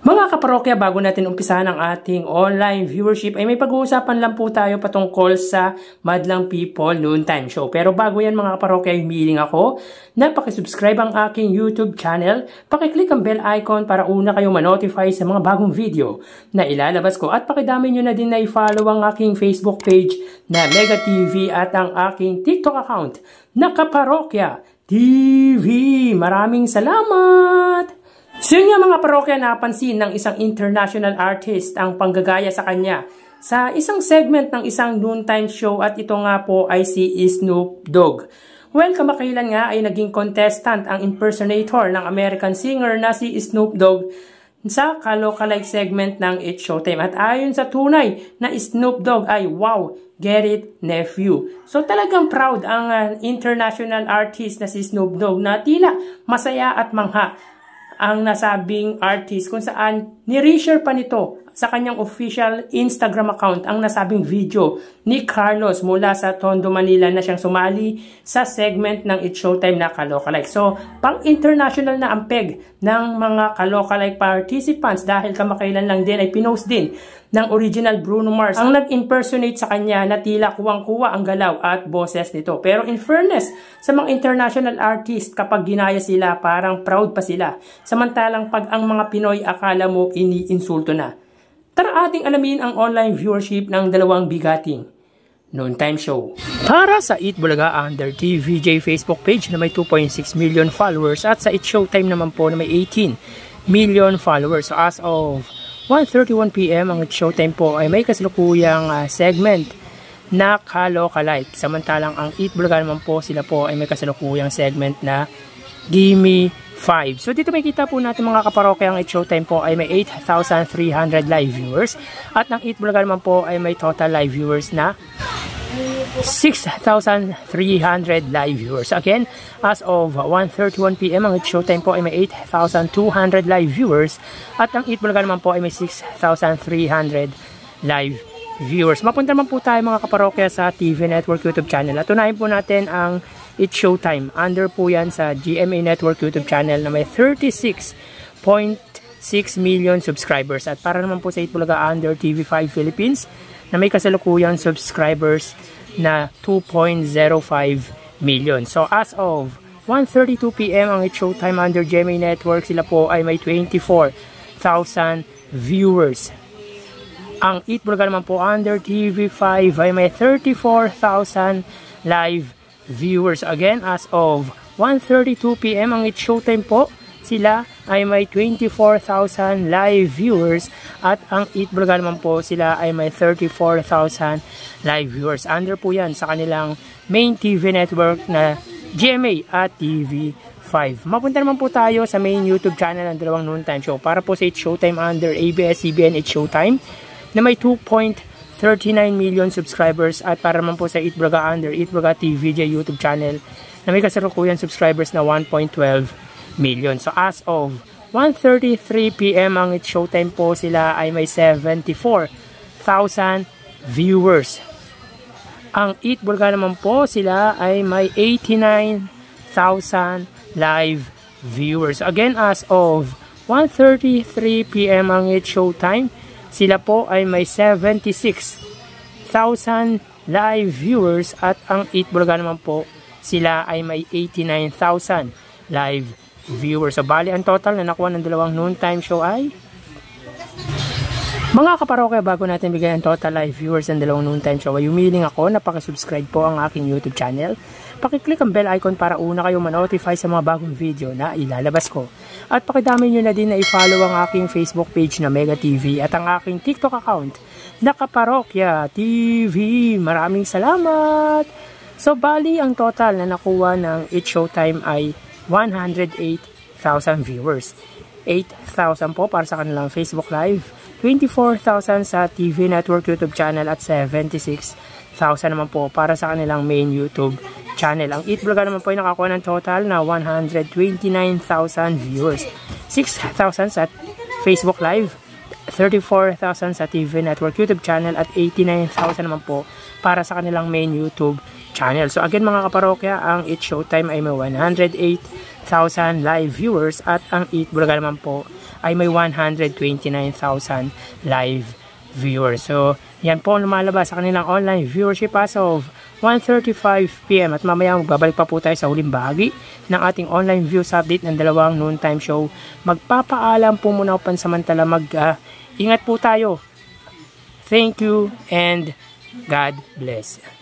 Mga kaparokya, bago natin umpisahan ang ating online viewership ay may pag-uusapan lang po tayo patungkol sa Madlang People Noontime Show. Pero bago yan mga kaparokya, humihiling ako na pakisubscribe ang aking YouTube channel, pakiclick ang bell icon para una kayo ma-notify sa mga bagong video na ilalabas ko at pakidami nyo na din na i-follow ang aking Facebook page na Mega TV at ang aking TikTok account na Kaparokya TV. Maraming salamat! So yun nga mga parokya, napansin ng isang international artist ang panggagaya sa kanya sa isang segment ng isang noontime show at ito nga po ay si Snoop Dogg. Well, kamakailan nga ay naging contestant ang impersonator ng American singer na si Snoop Dogg sa Kalokalike segment ng It's Showtime. At ayon sa tunay na Snoop Dogg ay wow, get it, nephew. So talagang proud ang international artist na si Snoop Dogg na tila masaya at mangha ang nasabing artist kung saan ni-reshare pa nito sa kanyang official Instagram account ang nasabing video ni Carlos mula sa Tondo, Manila na siyang sumali sa segment ng It's Showtime na Kalokalike. So, pang-international na ang peg ng mga Kalokalike participants dahil kamakailan lang din ay pinost din ng original Bruno Mars ang nag-impersonate sa kanya na tila kuwang-kuwa ang galaw at boses nito. Pero in fairness, sa mga international artist, kapag ginaya sila, parang proud pa sila. Samantalang pag ang mga Pinoy akala mo iniinsulto na. Tara ating alamin ang online viewership ng dalawang bigating noontime show. Para sa Eat Bulaga under TVJ Facebook page na may 2.6 million followers at sa It's Showtime naman po na may 18 million followers. So as of 1:31 PM ang It's Showtime po ay may kasalukuyang segment na Kalokalike. Samantalang ang Eat Bulaga naman po, sila po ay may kasalukuyang segment na Gimme 5. So dito makikita po natin mga kaparokya, ang It's Showtime po ay may 8,300 live viewers at ang Eat Bulaga naman po ay may total live viewers na 6,300 live viewers. Again, as of 1:31 PM ang It's Showtime po ay may 8,200 live viewers at ang Eat Bulaga naman po ay may 6,300 live viewers. Mapunta naman po tayo mga kaparokya sa TV Network YouTube channel at tunahin po natin ang It's Showtime. Under po yan sa GMA Network YouTube channel na may 36.6 million subscribers. At para naman po sa Eat Bulaga under TV5 Philippines na may kasalukuyang subscribers na 2.05 million. So as of 1:32 PM ang It's Showtime under GMA Network, sila po ay may 24,000 viewers. Ang Eat Bulaga naman po under TV5 ay may 34,000 live viewers. Again, as of 1:32 PM ang It's Showtime po, sila ay may 24,000 live viewers at ang Eat Bulaga naman po, sila ay may 34,000 live viewers. Under po yan sa kanilang main TV network na GMA at TV5. Mapunta naman po tayo sa main YouTube channel ng dalawang noontime show. Para po sa It's Showtime under ABS-CBN It's Showtime na may 2.39 million subscribers at para naman po sa Eat Bulaga under Eat Bulaga TVJ YouTube channel na may kasalukuyang subscribers na 1.12 million. So as of 1:33 PM ang It's Showtime po, sila ay may 74,000 viewers. Ang Eat Bulaga naman po, sila ay may 89,000 live viewers. Again, as of 1:33 PM ang It's Showtime, sila po ay may 76,000 live viewers at ang Eat Bulaga naman po, sila ay may 89,000 live viewers. So bali ang total na nakuha ng dalawang noontime show ay mga kaparokya, bago natin bigay ang total live viewers ng dalawang noontime show ay humiling ako na pakisubscribe po ang aking YouTube channel. Pakiclick ang bell icon para una kayo ma-notify sa mga bagong video na ilalabas ko. At pakidami nyo na din na i-follow ang aking Facebook page na Mega TV at ang aking TikTok account na Kaparokya TV. Maraming salamat! So bali ang total na nakuha ng It's Showtime ay 108,000 viewers. 8,000 po para sa kanilang Facebook Live, 24,000 sa TV Network YouTube channel at 76,000 naman po para sa kanilang main YouTube channel. Ang Eat Bulaga naman po ay nakakuha ng total na 129,000 viewers. 6,000 sa Facebook Live, 34,000 sa TV Network YouTube channel at 89,000 naman po para sa kanilang main YouTube channel. So again mga kaparokya, ang It's Showtime ay may 108,000 live viewers at ang Eat Bulaga naman po ay may 129,000 live viewers. So, yan po ang lumalabas sa kanilang online viewership as of 1:35 PM. At mamaya magbabalik pa po tayo sa huling bahagi ng ating online views update ng dalawang noontime show. Magpapaalam po muna ako pansamantala. Ingat po tayo. Thank you and God bless.